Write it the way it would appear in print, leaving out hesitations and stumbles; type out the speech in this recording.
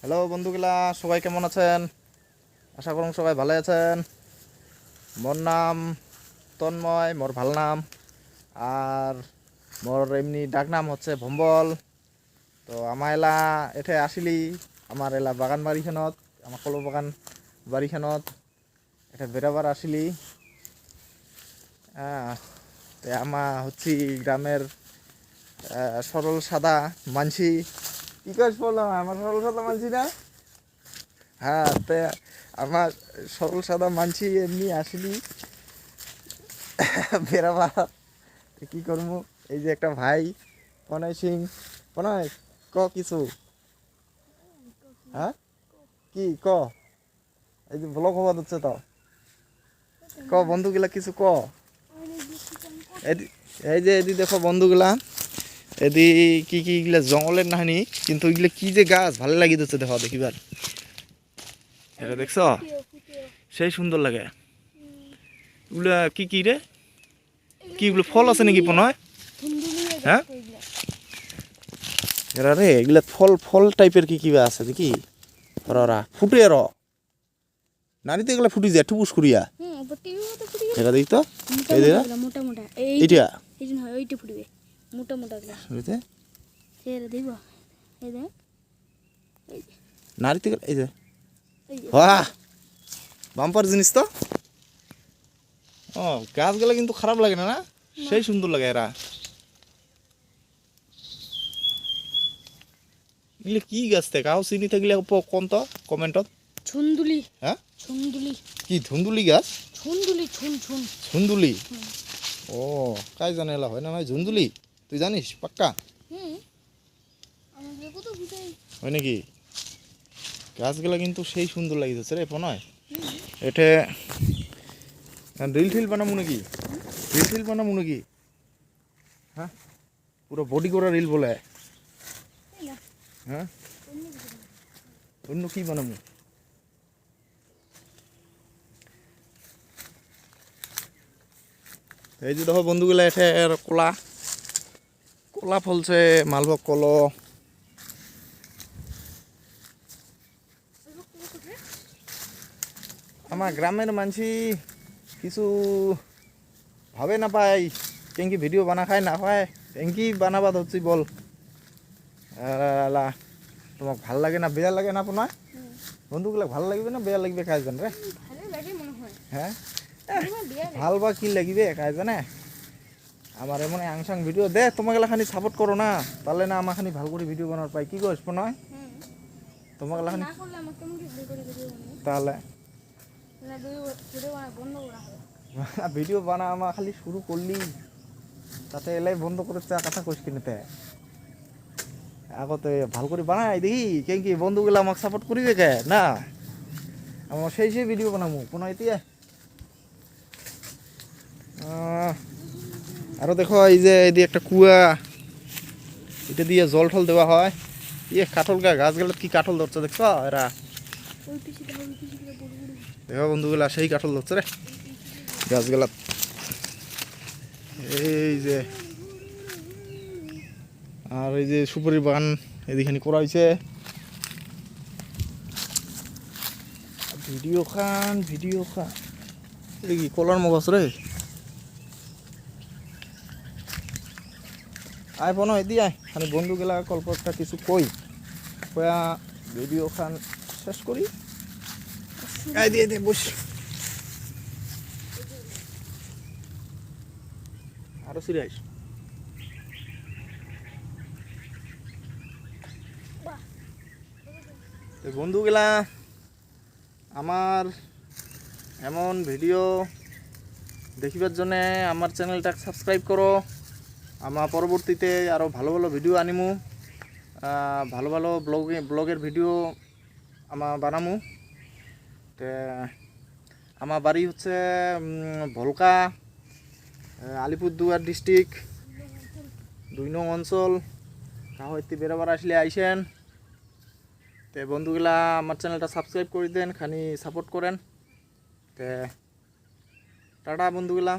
Hello বন্ধুগুলা, সবাই কেমন আছেন? আশা করুন সবাই ভালো আছেন। মোর নাম তন্ময়, মোর ভাল নাম। আর মোর এমনি ডাক নাম হচ্ছে ভম্বল। তো আমার এলা এঠে আসিলি আমার এলা বাগান বাড়িখানত, আমার কলো বাগান বাড়িখানত এটা বেড়াবার আসিলি। আমার হচ্ছি গ্রামের সরল সাদা মানসি। কি কাজ বললাম, আমার সরল সাদা মানসি না? হ্যাঁ, তে আমার সরল সাদা মানসি এমনি আসিলি বেড়াবার। কি করবো, এই যে একটা ভাই প্রণয় সিং। প্রণয়, ক কিছু। হ্যাঁ, কি ক? এই যে ব্লগ হওয়া হচ্ছে তো, ক বন্ধুগুলা কিছু ক। এই যে এদি দেখো বন্ধুগুলা, এদি কি কি এগুলা জঙ্গলের নাহানি, কিন্তু এগুলা কি যে গাছ ভালো লাগি দিচ্ছে দেখো দেখিবার। এটা দেখছ, সেই সুন্দর লাগে। এগুলা কি কি রে, কি এগুলো ফল আছে নাকি প্রণয়? হ্যাঁ, এরা রে এগুলা ফল ফল টাইপের কি কি আছে দেখি। ওরা ফুটে নারীতে এগুলা ফুটি যায় টুপুস করিয়া। এটা দেখি তো, এই যে মোটা মোটা এইটা ওইটা ফুটবে মোটা মোটা বুঝতে দিব এই যে নারীতে এই যে বাহ, বাম্পার জিনিস তো। ও, গাছগুলা কিন্তু খারাপ লাগে না, না সেই সুন্দর লাগে। এরা এগুলো কি গাছ থেকে কাউ চিনি থাকলে কোন তো কমেন্টত। ছুন্দুলি। হ্যাঁ, ছুন্দুলি। কি ধুন্দুলি গাছ? ছুন্দুলি ছুন ঝুন্দুলি। ও, কাই জানে এলা হয় না ভাই ঝুন্দুলি? তুই জানিস পাক্কা? হুম, আমাদের কত ফুটাই হয় নাকি? গাছগুলা কিন্তু সেই সুন্দর লাগিতেছে রে প্রণয়। এটে রিল ঠিল বানাবো নাকি? রিল ঠিল বানাবো নাকি? হ্যাঁ, পুরো বডি করা রিল বলে। হ্যাঁ, অন্য কি বানাবো? এই যে দেখো বন্ধুগুলা, এঠে কলা কলা ফলছে, মালভোগ কলো। আমার গ্রামের মানসি কিছু ভাবে না পাই, কেঙ্কি ভিডিও বানা খায় না পায়, কেঙ্কি বানাবাদ হচ্ছি বল। তোমাক ভাল লাগে না বেয়া লাগে না আপনার? বন্ধুগুলা ভাল লাগবে না বেয়া লাগবে কাজ জান রে? ভালো লাগে মনে হয়। হ্যাঁ, ভাল বা কি লাগিবে কাজ জানে। আমার এমন আংসাং ভিডিও দে, তোমাকে খানি সাপোর্ট করো না, তাহলে না আমার খানি ভাল করে ভিডিও বানার পাই। কি কইস নয় তোমাকে খানি? না করলে আমাকে কেমন কি ভালো করে ভিডিও বানাবো? তাহলে না ভিডিও বানা বন্ধ করা হবে। ভিডিও বানা আমার খালি শুরু করলি, তাতে এলাই বন্ধ করে কথা কইস কিনতে। আগতে ভাল করে বানাই দেখি কেঙ্কি বন্ধুগুলা আমাকে সাপোর্ট করিবে কে না? আমার সেই সেই ভিডিও বানাবো কোনো এতিয়া। আরো দেখো এই যে এদিকে একটা কুয়া, এটা দিয়ে জল ঠল দেওয়া হয়। ইয়ে কাঠল গাছগুলো কি কাঠল ধরছে দেখছো এরা? দেখো বন্ধুগুলা, সেই কাঠল ধরছে রে গাছগুলা। এই যে আর এই যে সুপারির বাগান এদিকে করা হয়েছে। ভিডিও খান এটা কি কলার মগজ রে? আয় বনো এদি আয়, খানি বন্ধুগুলা গল্প একটা কিছু কই কয়া ভিডিও খান শেষ করি। আয় দিয়ে দে বস, আরো সিরিয়াস। বন্ধুগুলা, আমার এমন ভিডিও দেখিবার জন্য আমার চ্যানেলটা সাবস্ক্রাইব করো। আমার পরবর্তীতে আরও ভালো ভালো ভিডিও আনিমু, ভালো ভালো ব্লগের ভিডিও আমার বানামু। আমার বাড়ি হচ্ছে ভলকা, আলিপুরদুয়ার ডিস্ট্রিক্ট, 2 নং অঞ্চল। হইতে বেরোবার আসলে আইসেন। তো বন্ধুগুলা আমার চ্যানেলটা সাবস্ক্রাইব করে দেন, খানি সাপোর্ট করেন। তে টাটা বন্ধুগুলা।